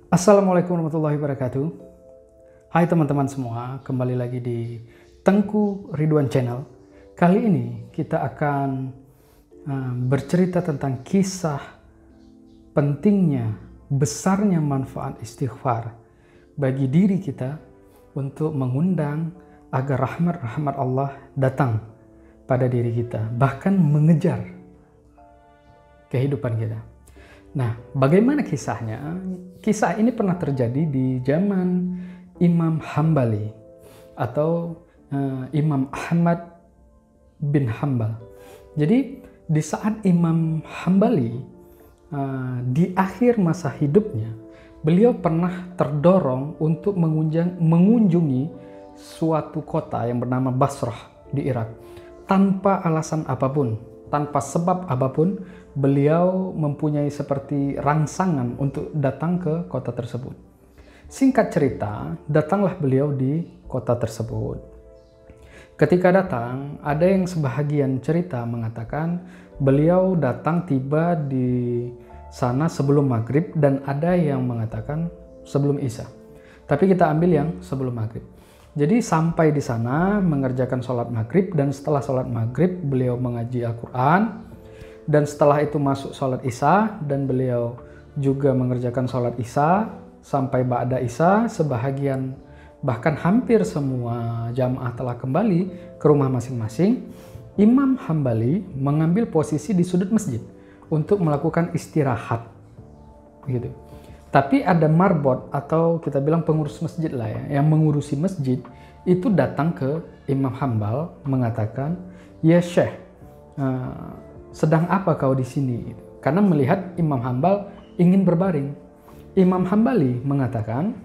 Assalamualaikum warahmatullahi wabarakatuh. Hai teman-teman semua, kembali lagi di Tengku Ridwan Channel. Kali ini kita akan bercerita tentang kisah pentingnya, besarnya manfaat istighfar bagi diri kita untuk mengundang agar rahmat-rahmat Allah datang pada diri kita, bahkan mengejar kehidupan kita. Nah, bagaimana kisahnya? Kisah ini pernah terjadi di zaman Imam Hambali atau Imam Ahmad bin Hambal. Jadi, di saat Imam Hambali di akhir masa hidupnya, beliau pernah terdorong untuk mengunjungi suatu kota yang bernama Basrah di Irak tanpa alasan apapun, tanpa sebab apapun. Beliau mempunyai seperti rangsangan untuk datang ke kota tersebut. Singkat cerita, datanglah beliau di kota tersebut. Ketika datang, ada yang sebahagian cerita mengatakan beliau datang tiba di sana sebelum maghrib, dan ada yang mengatakan sebelum isya. Tapi kita ambil yang sebelum maghrib. Jadi sampai di sana mengerjakan sholat maghrib, dan setelah sholat maghrib beliau mengaji Al-Quran. Dan setelah itu masuk sholat isya, dan beliau juga mengerjakan sholat isya sampai ba'da isya. Sebahagian, bahkan hampir semua jamaah telah kembali ke rumah masing-masing. Imam Hambali mengambil posisi di sudut masjid untuk melakukan istirahat, gitu. Tapi ada marbot atau kita bilang pengurus masjid lah ya, yang mengurusi masjid itu datang ke Imam Hambal mengatakan, "Ya Syekh, sedang apa kau di sini?" Karena melihat Imam Hambal ingin berbaring. Imam Hambali mengatakan,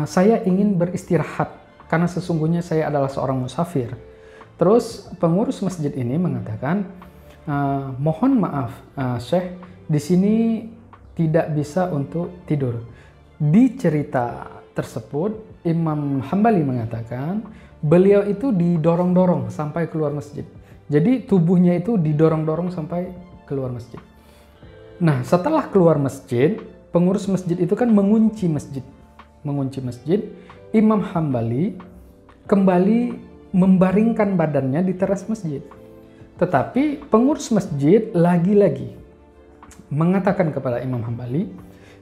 "Saya ingin beristirahat karena sesungguhnya saya adalah seorang musafir." Terus pengurus masjid ini mengatakan, "Mohon maaf, Syekh, di sini tidak bisa untuk tidur." Di cerita tersebut, Imam Hambali mengatakan beliau itu didorong-dorong sampai keluar masjid. Jadi tubuhnya itu didorong-dorong sampai keluar masjid. Nah, setelah keluar masjid, pengurus masjid itu kan mengunci masjid. Mengunci masjid, Imam Hambali kembali membaringkan badannya di teras masjid. Tetapi pengurus masjid lagi-lagi mengatakan kepada Imam Hambali,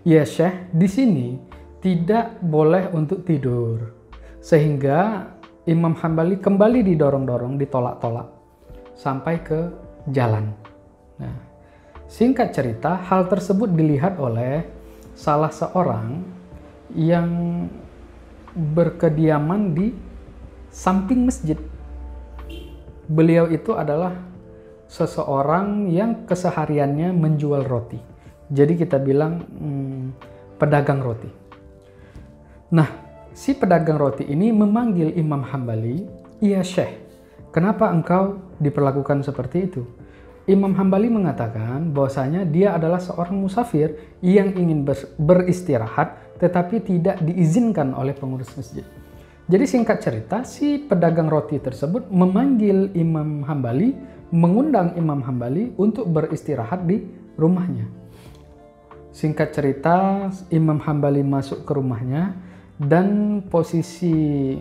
"Ya Syekh, di sini tidak boleh untuk tidur." Sehingga Imam Hambali kembali didorong-dorong, ditolak-tolak sampai ke jalan. Nah, singkat cerita, hal tersebut dilihat oleh salah seorang yang berkediaman di samping masjid. Beliau itu adalah seseorang yang kesehariannya menjual roti. Jadi kita bilang pedagang roti. Nah, si pedagang roti ini memanggil Imam Hambali, "Iya Syekh, kenapa engkau diperlakukan seperti itu?" Imam Hambali mengatakan bahwasanya dia adalah seorang musafir yang ingin beristirahat tetapi tidak diizinkan oleh pengurus masjid. Jadi singkat cerita, si pedagang roti tersebut memanggil Imam Hambali, mengundang Imam Hambali untuk beristirahat di rumahnya. Singkat cerita, Imam Hambali masuk ke rumahnya dan posisi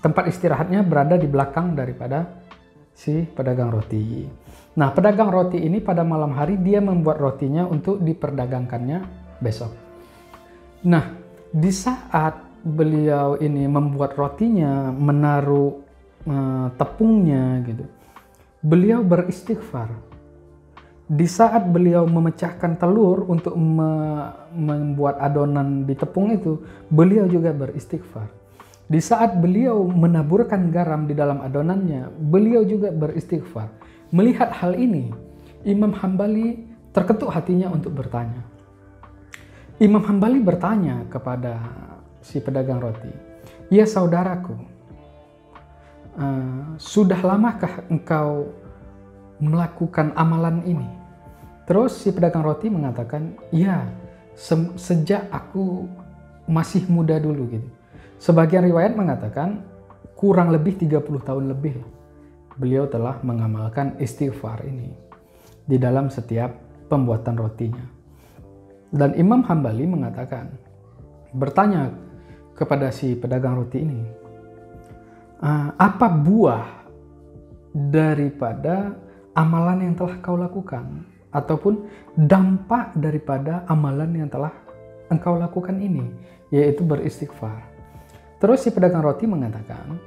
tempat istirahatnya berada di belakang daripada si pedagang roti. Nah, pedagang roti ini pada malam hari dia membuat rotinya untuk diperdagangkannya besok. Nah, di saat beliau ini membuat rotinya, menaruh tepungnya gitu, beliau beristighfar. Di saat beliau memecahkan telur untuk membuat adonan di tepung itu, beliau juga beristighfar. Di saat beliau menaburkan garam di dalam adonannya, beliau juga beristighfar. Melihat hal ini, Imam Hambali terketuk hatinya untuk bertanya. Imam Hambali bertanya kepada si pedagang roti, "Ya saudaraku, sudah lamakah engkau melakukan amalan ini?" Terus si pedagang roti mengatakan, "Ya, sejak aku masih muda dulu," gitu. Sebagian riwayat mengatakan kurang lebih 30 tahun lebih beliau telah mengamalkan istighfar ini di dalam setiap pembuatan rotinya. Dan Imam Hambali bertanya kepada si pedagang roti ini, apa buah daripada amalan yang telah kau lakukan, ataupun dampak daripada amalan yang telah engkau lakukan ini, yaitu beristighfar. Terus si pedagang roti mengatakan,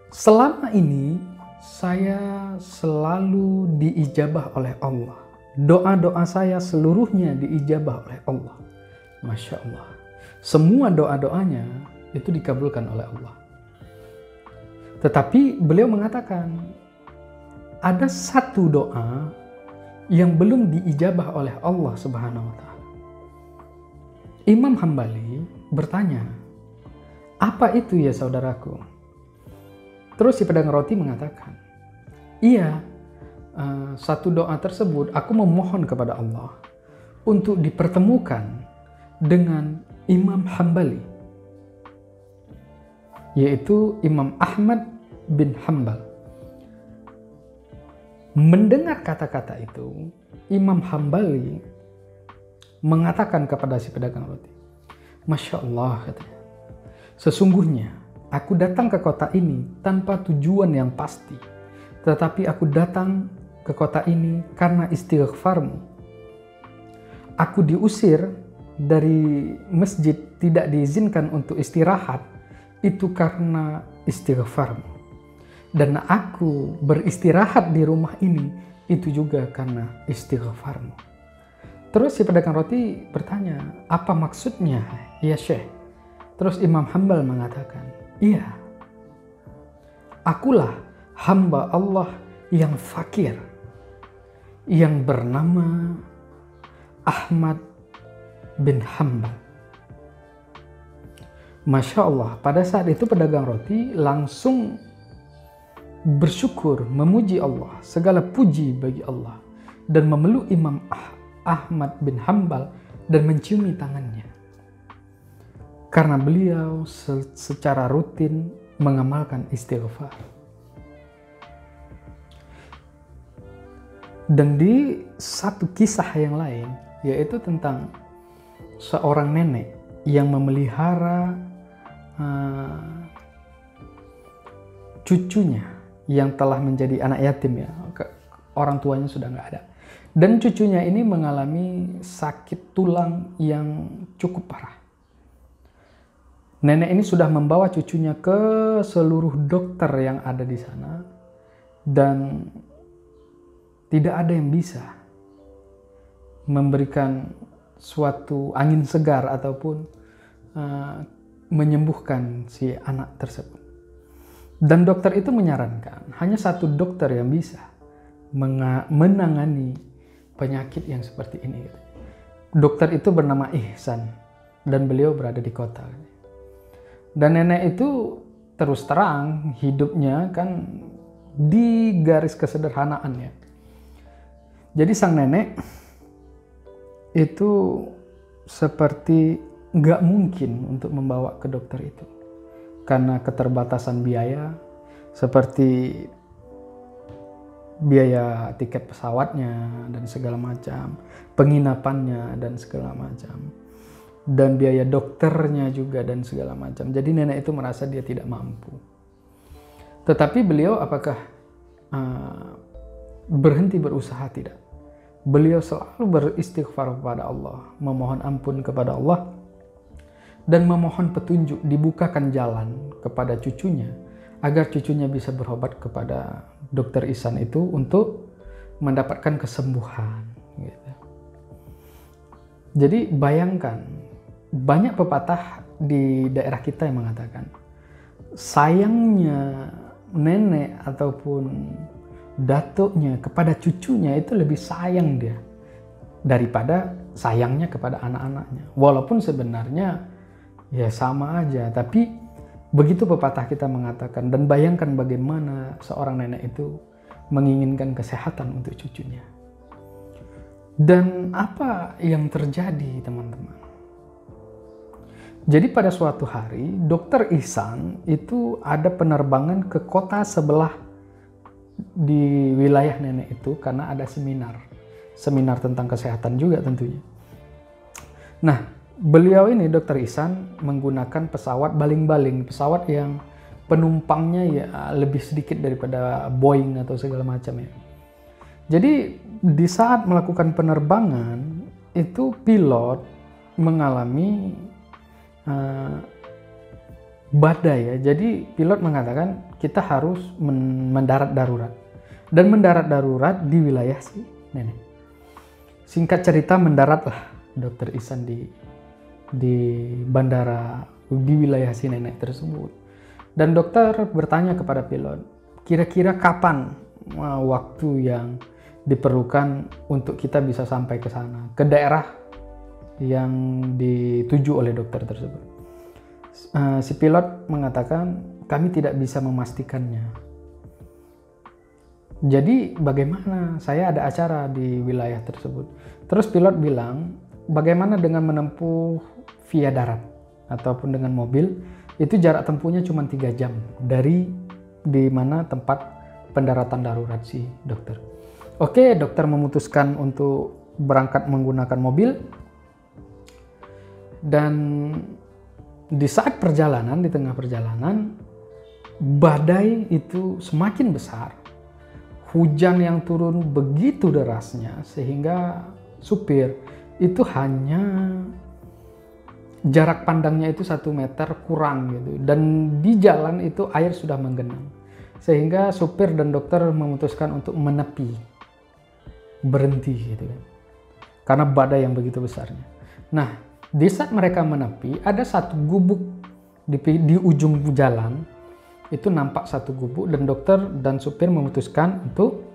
selama ini saya selalu diijabah oleh Allah. Doa-doa saya seluruhnya diijabah oleh Allah. Masya Allah. Semua doa-doanya itu dikabulkan oleh Allah. Tetapi beliau mengatakan, ada satu doa yang belum diijabah oleh Allah Subhanahu wa Ta'ala. Imam Hambali bertanya, apa itu ya saudaraku? Terus si pedagang roti mengatakan, iya, satu doa tersebut aku memohon kepada Allah untuk dipertemukan dengan Imam Hambali, yaitu Imam Ahmad bin Hambal. Mendengar kata-kata itu, Imam Hambali mengatakan kepada si pedagang roti, Masya Allah, katanya, sesungguhnya aku datang ke kota ini tanpa tujuan yang pasti, tetapi aku datang ke kota ini karena istighfarmu. Aku diusir dari masjid, tidak diizinkan untuk istirahat, itu karena istighfarmu. Dan aku beristirahat di rumah ini, itu juga karena istighfarmu. Terus si pedagang roti bertanya, apa maksudnya ya Syekh? Terus Imam Hambal mengatakan, iya, akulah hamba Allah yang fakir, yang bernama Ahmad bin Hambal. Masya Allah, pada saat itu pedagang roti langsung bersyukur, memuji Allah, segala puji bagi Allah, dan memeluk Imam Ahmad bin Hambal dan menciumi tangannya. Karena beliau secara rutin mengamalkan istighfar. Dan di satu kisah yang lain, yaitu tentang seorang nenek yang memelihara cucunya yang telah menjadi anak yatim, ya, orang tuanya sudah nggak ada. Dan cucunya ini mengalami sakit tulang yang cukup parah. Nenek ini sudah membawa cucunya ke seluruh dokter yang ada di sana, dan tidak ada yang bisa memberikan suatu angin segar ataupun menyembuhkan si anak tersebut. Dan dokter itu menyarankan hanya satu dokter yang bisa menangani penyakit yang seperti ini. Dokter itu bernama Ihsan dan beliau berada di kota. Dan nenek itu terus terang hidupnya kan di garis kesederhanaannya. Jadi sang nenek itu seperti nggak mungkin untuk membawa ke dokter itu karena keterbatasan biaya, seperti biaya tiket pesawatnya dan segala macam, penginapannya dan segala macam, dan biaya dokternya juga dan segala macam. Jadi nenek itu merasa dia tidak mampu. Tetapi beliau apakah berhenti berusaha? Tidak. Beliau selalu beristighfar kepada Allah, memohon ampun kepada Allah, dan memohon petunjuk, dibukakan jalan kepada cucunya, agar cucunya bisa berobat kepada dokter Ihsan itu untuk mendapatkan kesembuhan. Gitu. Jadi bayangkan, banyak pepatah di daerah kita yang mengatakan, sayangnya nenek ataupun datuknya kepada cucunya itu lebih sayang dia daripada sayangnya kepada anak-anaknya. Walaupun sebenarnya ya sama aja, tapi begitu pepatah kita mengatakan. Dan bayangkan bagaimana seorang nenek itu menginginkan kesehatan untuk cucunya. Dan apa yang terjadi, teman-teman? Jadi pada suatu hari, dokter Ihsan itu ada penerbangan ke kota sebelah di wilayah nenek itu karena ada seminar tentang kesehatan juga tentunya. Nah, beliau ini Dr. Ihsan menggunakan pesawat baling-baling, pesawat yang penumpangnya ya lebih sedikit daripada Boeing atau segala macam ya. Jadi di saat melakukan penerbangan itu pilot mengalami badai ya. Jadi pilot mengatakan kita harus mendarat darurat. Dan mendarat darurat di wilayah si nenek. Singkat cerita mendaratlah Dr. Ihsan di bandara di wilayah si nenek tersebut. Dan dokter bertanya kepada pilot, kira-kira kapan waktu yang diperlukan untuk kita bisa sampai ke sana, ke daerah yang dituju oleh dokter tersebut. Si pilot mengatakan, kami tidak bisa memastikannya. Jadi bagaimana? Saya ada acara di wilayah tersebut. Terus pilot bilang, bagaimana dengan menempuh via darat ataupun dengan mobil? Itu jarak tempuhnya cuma 3 jam dari di mana tempat pendaratan darurat si dokter. Oke, dokter memutuskan untuk berangkat menggunakan mobil. Dan di saat perjalanan, di tengah perjalanan, badai itu semakin besar. Hujan yang turun begitu derasnya sehingga supir itu hanya jarak pandangnya itu 1 meter kurang gitu. Dan di jalan itu air sudah menggenang. Sehingga supir dan dokter memutuskan untuk menepi. Berhenti gitu kan. Karena badai yang begitu besarnya. Nah, di saat mereka menepi, ada satu gubuk di ujung jalan. Itu nampak satu gubuk dan dokter dan supir memutuskan untuk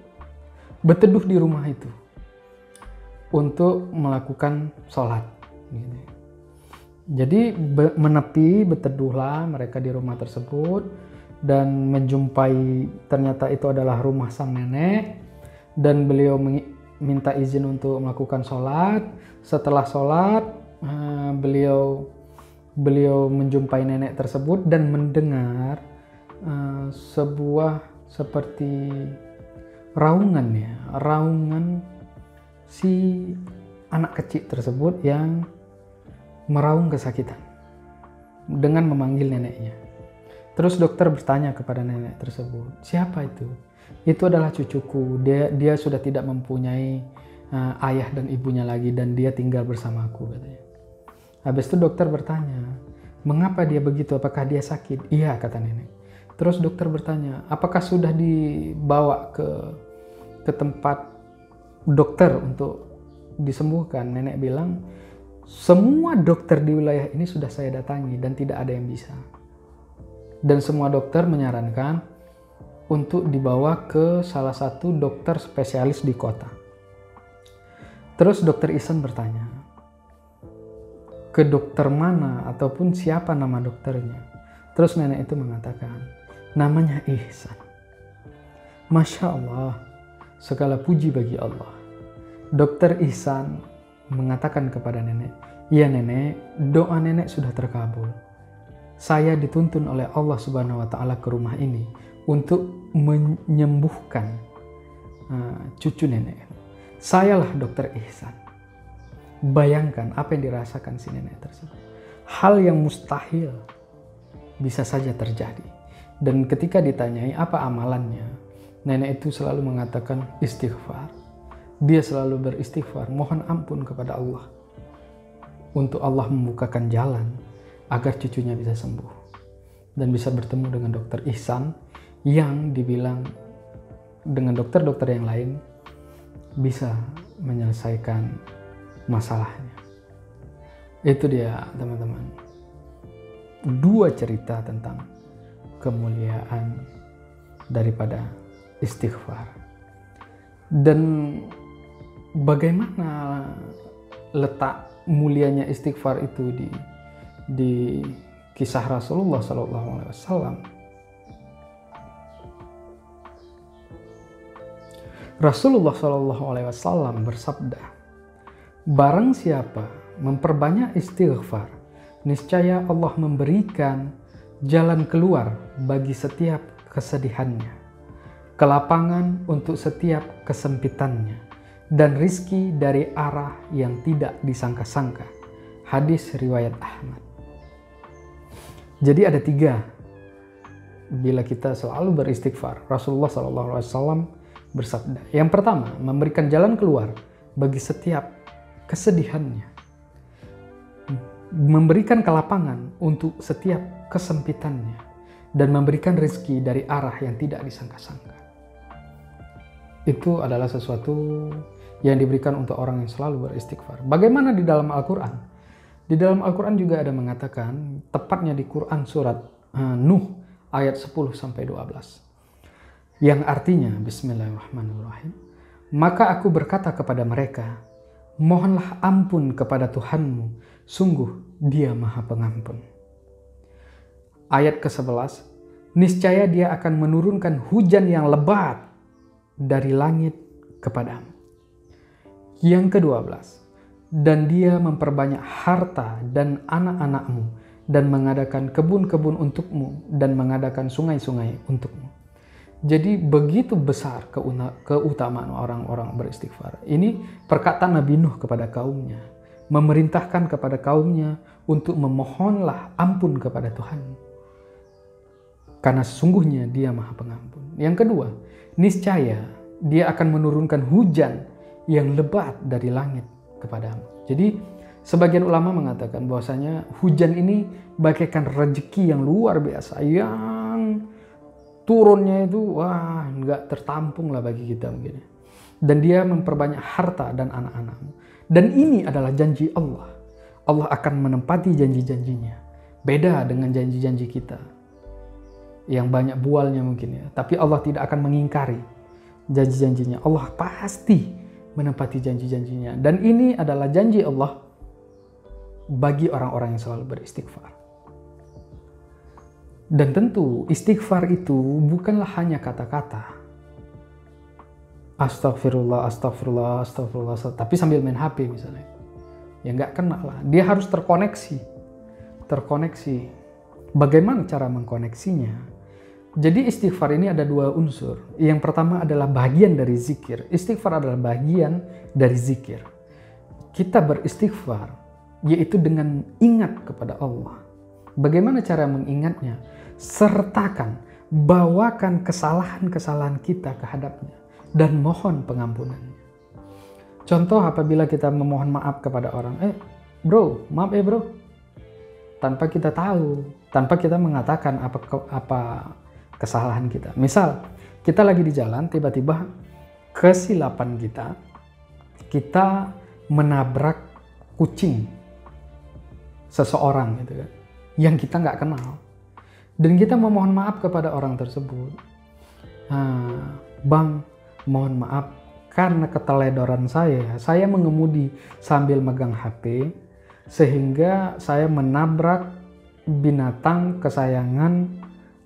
berteduh di rumah itu. Untuk melakukan sholat. Gitu. Jadi menepi, berteduhlah mereka di rumah tersebut. Dan menjumpai ternyata itu adalah rumah sang nenek. Dan beliau minta izin untuk melakukan sholat. Setelah sholat, beliau menjumpai nenek tersebut dan mendengar sebuah seperti raungan si anak kecil tersebut yang meraung kesakitan dengan memanggil neneknya. Terus dokter bertanya kepada nenek tersebut, siapa itu? Itu adalah cucuku. Dia sudah tidak mempunyai ayah dan ibunya lagi dan dia tinggal bersamaku, katanya. Habis itu dokter bertanya, mengapa dia begitu? Apakah dia sakit? Iya, kata nenek. Terus dokter bertanya, apakah sudah dibawa ke tempat dokter untuk disembuhkan? Nenek bilang, semua dokter di wilayah ini sudah saya datangi dan tidak ada yang bisa. Dan semua dokter menyarankan untuk dibawa ke salah satu dokter spesialis di kota. Terus dokter Ihsan bertanya, ke dokter mana ataupun siapa nama dokternya? Terus nenek itu mengatakan, namanya Ihsan. Masya Allah, segala puji bagi Allah. Dokter Ihsan mengatakan kepada nenek, ya nenek, doa nenek sudah terkabul. Saya dituntun oleh Allah Subhanahu wa Ta'ala ke rumah ini untuk menyembuhkan cucu nenek. Sayalah dokter Ihsan. Bayangkan apa yang dirasakan si nenek tersebut. Hal yang mustahil bisa saja terjadi. Dan ketika ditanyai apa amalannya, nenek itu selalu mengatakan istighfar. Dia selalu beristighfar, mohon ampun kepada Allah. Untuk Allah membukakan jalan agar cucunya bisa sembuh. Dan bisa bertemu dengan dokter Ihsan yang dibilang dengan dokter-dokter yang lain bisa menyelesaikan masalahnya. Itu dia teman-teman. 2 cerita tentang kemuliaan daripada istighfar. Dan bagaimana letak mulianya istighfar itu di kisah Rasulullah SAW. Rasulullah SAW bersabda, barang siapa memperbanyak istighfar, niscaya Allah memberikan jalan keluar bagi setiap kesedihannya, kelapangan untuk setiap kesempitannya, dan rizki dari arah yang tidak disangka-sangka. Hadis riwayat Ahmad. Jadi ada 3 bila kita selalu beristighfar. Rasulullah SAW bersabda, yang pertama, memberikan jalan keluar bagi setiap kesedihannya, memberikan kelapangan untuk setiap kesempitannya, dan memberikan rezeki dari arah yang tidak disangka-sangka. Itu adalah sesuatu yang diberikan untuk orang yang selalu beristighfar. Bagaimana di dalam Al-Quran? Di dalam Al-Quran juga ada mengatakan, tepatnya di Quran surat Nuh ayat 10-12. Yang artinya, Bismillahirrahmanirrahim. Maka aku berkata kepada mereka, mohonlah ampun kepada Tuhanmu, sungguh Dia Maha Pengampun. Ayat ke-11, niscaya Dia akan menurunkan hujan yang lebat dari langit kepadamu. Yang ke-12, dan Dia memperbanyak harta dan anak-anakmu, dan mengadakan kebun-kebun untukmu, dan mengadakan sungai-sungai untukmu. Jadi begitu besar keutamaan orang-orang beristighfar. Ini perkataan Nabi Nuh kepada kaumnya, memerintahkan kepada kaumnya untuk memohonlah ampun kepada Tuhan, karena sesungguhnya Dia Maha Pengampun. Yang kedua, niscaya Dia akan menurunkan hujan yang lebat dari langit kepadamu. Jadi sebagian ulama mengatakan bahwasanya hujan ini bagaikan rezeki yang luar biasa, yang turunnya itu nggak tertampung lah bagi kita mungkin. Dan Dia memperbanyak harta dan anak-anakmu. Dan ini adalah janji Allah. Allah akan menepati janji-janjinya. Beda dengan janji-janji kita yang banyak bualnya mungkin ya. Tapi Allah tidak akan mengingkari janji-janjinya. Allah pasti menepati janji-janjinya. Dan ini adalah janji Allah bagi orang-orang yang selalu beristighfar. Dan tentu istighfar itu bukanlah hanya kata-kata. Astagfirullah, astagfirullah, astagfirullah, tapi sambil main HP misalnya. Ya nggak kena lah. Dia harus terkoneksi. Bagaimana cara mengkoneksinya? Jadi istighfar ini ada 2 unsur. Yang pertama adalah bagian dari zikir. Istighfar adalah bagian dari zikir. Kita beristighfar yaitu dengan ingat kepada Allah. Bagaimana cara mengingatnya? Sertakan, bawakan kesalahan-kesalahan kita ke hadapnya dan mohon pengampunannya. Contoh apabila kita memohon maaf kepada orang, bro, maaf bro. Tanpa kita tahu, tanpa kita mengatakan apa kesalahan kita. Misal, kita lagi di jalan, tiba-tiba kesilapan kita menabrak kucing seseorang gitu kan, yang kita nggak kenal. Dan kita memohon maaf kepada orang tersebut. Bang, mohon maaf karena keteledoran saya mengemudi sambil megang HP, sehingga saya menabrak binatang kesayangan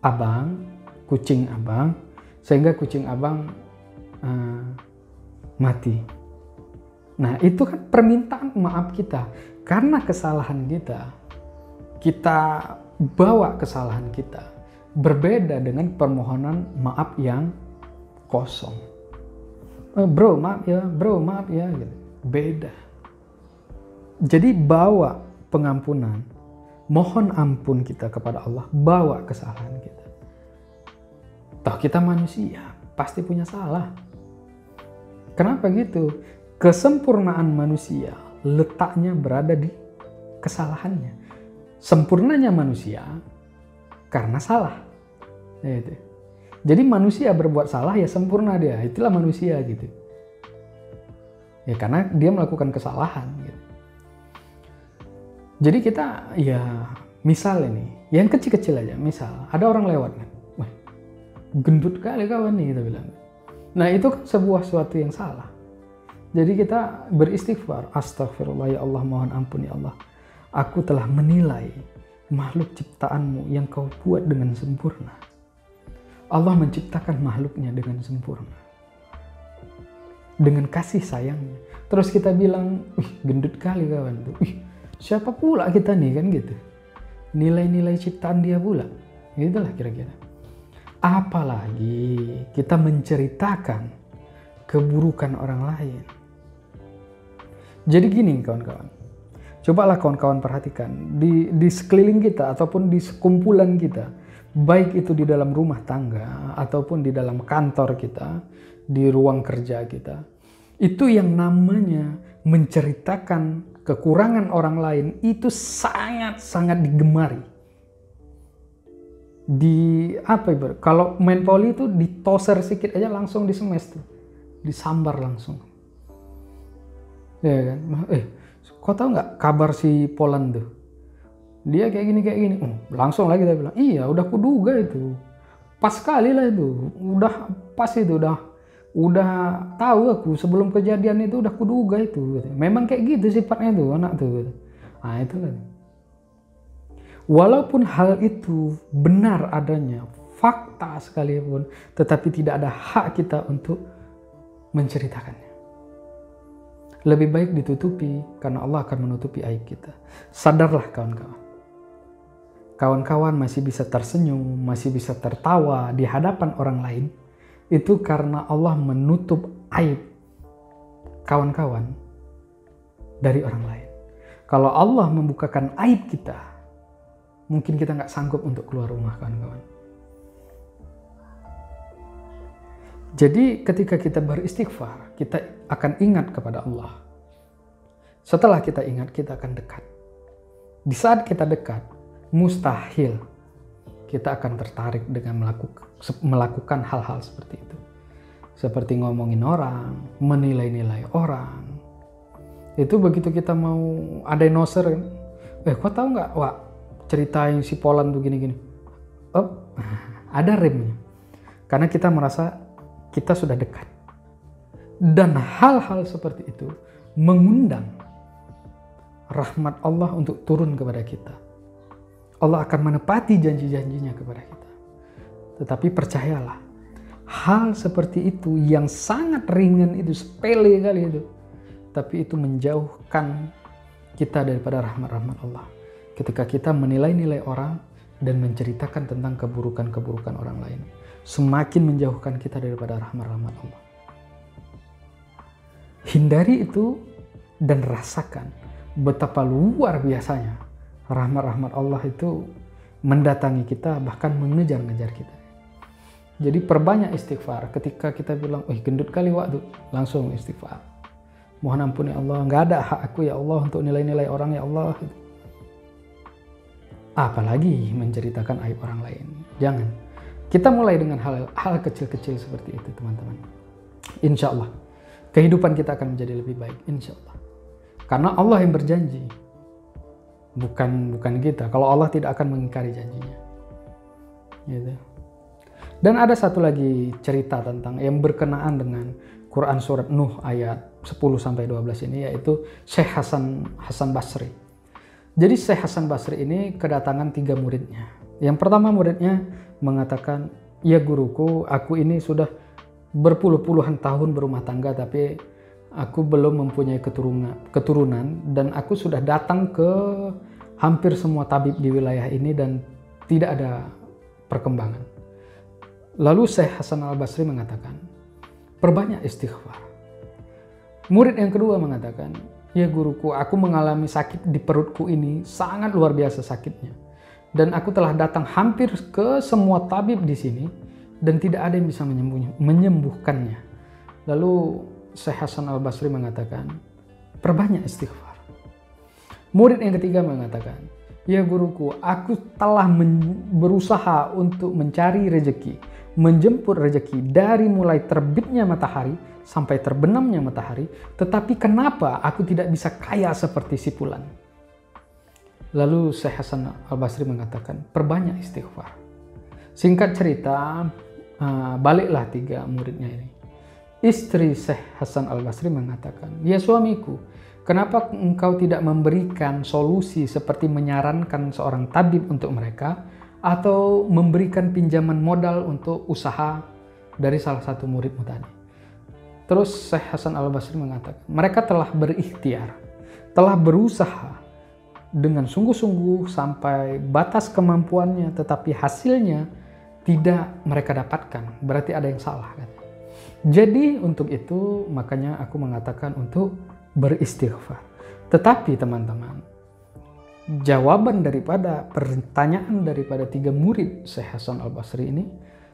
abang, kucing abang, sehingga kucing abang mati. Nah, itu kan permintaan maaf kita. Karena kesalahan kita bawa kesalahan kita. Berbeda dengan permohonan maaf yang kosong. Bro, maaf ya. Gitu. Beda. Jadi bawa pengampunan, mohon ampun kita kepada Allah, bawa kesalahan kita. Toh kita manusia, pasti punya salah. Kenapa gitu? Kesempurnaan manusia letaknya berada di kesalahannya. Sempurnanya manusia karena salah. Gitu. Jadi manusia berbuat salah ya sempurna dia, itulah manusia gitu. Ya karena dia melakukan kesalahan gitu. Jadi kita ya misal ini, yang kecil-kecil aja, misal ada orang lewat kan. Wah, gendut kali kawan nih kita bilang. Nah, itu kan sesuatu yang salah. Jadi kita beristighfar, astagfirullah ya Allah, mohon ampun ya Allah. Aku telah menilai makhluk ciptaanmu yang kau buat dengan sempurna. Allah menciptakan makhluknya dengan sempurna. Dengan kasih sayangnya. Terus kita bilang, gendut kali kawan tuh. Siapa pula kita nih kan gitu. Nilai-nilai ciptaan dia pula. Itulah kira-kira. Apalagi kita menceritakan keburukan orang lain. Jadi gini kawan-kawan. Cobalah kawan-kawan perhatikan di sekeliling kita ataupun di sekumpulan kita, baik itu di dalam rumah tangga ataupun di dalam kantor kita, di ruang kerja kita, itu yang namanya menceritakan kekurangan orang lain itu sangat-sangat digemari. Kalau main volley itu ditoser sedikit aja langsung disemes tuh, disambar langsung. Ya kan? Kau tahu nggak kabar si Poland tuh? Dia kayak gini. Langsung lagi dia bilang, iya udah kuduga itu. Pas sekali lah itu. Udah pas itu, udah tahu aku sebelum kejadian itu udah kuduga itu. Memang kayak gitu sifatnya tuh anak tuh. Nah itulah. Walaupun hal itu benar adanya, fakta sekalipun, tetapi tidak ada hak kita untuk menceritakannya. Lebih baik ditutupi, karena Allah akan menutupi aib kita. Sadarlah kawan-kawan. Kawan-kawan masih bisa tersenyum, masih bisa tertawa di hadapan orang lain. Itu karena Allah menutup aib kawan-kawan dari orang lain. Kalau Allah membukakan aib kita, mungkin kita nggak sanggup untuk keluar rumah kawan-kawan. Jadi ketika kita beristighfar, kita akan ingat kepada Allah. Setelah kita ingat, kita akan dekat. Di saat kita dekat, mustahil kita akan tertarik dengan melakukan hal-hal seperti itu. Seperti ngomongin orang, menilai-nilai orang. Itu begitu kita mau ada noser, kau tahu nggak, Wak, ceritain si Poland tuh gini-gini. Ada remnya. Karena kita merasa kita sudah dekat. Dan hal-hal seperti itu mengundang rahmat Allah untuk turun kepada kita. Allah akan menepati janji-janjinya kepada kita. Tetapi percayalah, hal seperti itu yang sangat ringan itu, sepele kali itu, tapi itu menjauhkan kita daripada rahmat-rahmat Allah. Ketika kita menilai-nilai orang dan menceritakan tentang keburukan-keburukan orang lain, semakin menjauhkan kita daripada rahmat-rahmat Allah. Hindari itu dan rasakan betapa luar biasanya rahmat-rahmat Allah itu mendatangi kita, bahkan mengejar-ngejar kita. Jadi perbanyak istighfar. Ketika kita bilang, gendut kali waktu, langsung istighfar. Mohon ampun ya Allah, nggak ada hak aku ya Allah untuk nilai-nilai orang ya Allah. Apalagi menceritakan aib orang lain. Jangan. Kita mulai dengan hal kecil-kecil seperti itu, teman-teman. Insya Allah, kehidupan kita akan menjadi lebih baik. Insya Allah. Karena Allah yang berjanji. Bukan kita. Kalau Allah tidak akan mengingkari janjinya. Gitu. Dan ada satu lagi cerita tentang yang berkenaan dengan Quran surat Nuh ayat 10-12 ini, yaitu Syekh Hasan Basri. Jadi Syekh Hasan Basri ini kedatangan 3 muridnya. Yang pertama muridnya mengatakan, ya guruku, aku ini sudah berpuluh-puluhan tahun berumah tangga, tapi aku belum mempunyai keturunan, dan aku sudah datang ke hampir semua tabib di wilayah ini dan tidak ada perkembangan. Lalu Syekh Hasan al-Basri mengatakan, perbanyak istighfar. Murid yang kedua mengatakan, ya guruku, aku mengalami sakit di perutku ini, sangat luar biasa sakitnya. Dan aku telah datang hampir ke semua tabib di sini, dan tidak ada yang bisa menyembuhkannya. Lalu Syekh Hasan al-Basri mengatakan, perbanyak istighfar. Murid yang ketiga mengatakan, ya guruku, aku telah berusaha untuk mencari rezeki, menjemput rezeki dari mulai terbitnya matahari sampai terbenamnya matahari, tetapi kenapa aku tidak bisa kaya seperti si Fulan? Lalu Syekh Hasan al-Basri mengatakan, perbanyak istighfar. Singkat cerita, baliklah 3 muridnya ini. Istri Syekh Hasan al-Basri mengatakan, ya suamiku, kenapa engkau tidak memberikan solusi seperti menyarankan seorang tabib untuk mereka, atau memberikan pinjaman modal untuk usaha dari salah satu muridmu tadi? Terus Syekh Hasan al-Basri mengatakan, mereka telah berikhtiar, telah berusaha dengan sungguh-sungguh sampai batas kemampuannya, tetapi hasilnya tidak mereka dapatkan. Berarti ada yang salah, kan? Jadi untuk itu makanya aku mengatakan untuk beristighfar. Tetapi teman-teman, jawaban daripada pertanyaan daripada 3 murid Syekh Hasan Al-Basri ini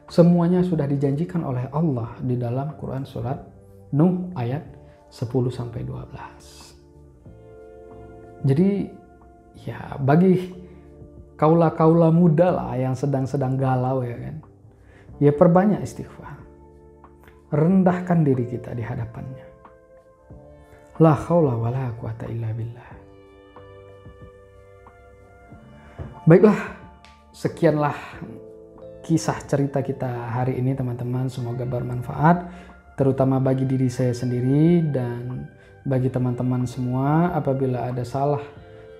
semuanya sudah dijanjikan oleh Allah di dalam Quran surat Nuh ayat 10-12. Jadi ya bagi kaula-kaula muda lah yang sedang galau ya kan, ya perbanyak istighfar, rendahkan diri kita di hadapannya. La haula wala quwata illa billah. Baiklah, sekianlah kisah cerita kita hari ini teman-teman, semoga bermanfaat terutama bagi diri saya sendiri dan bagi teman-teman semua. Apabila ada salah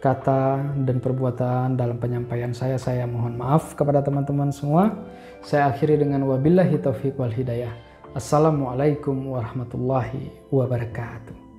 kata dan perbuatan dalam penyampaian saya mohon maaf kepada teman-teman semua. Saya akhiri dengan wabillahi taufiq wal hidayah. Assalamualaikum warahmatullahi wabarakatuh.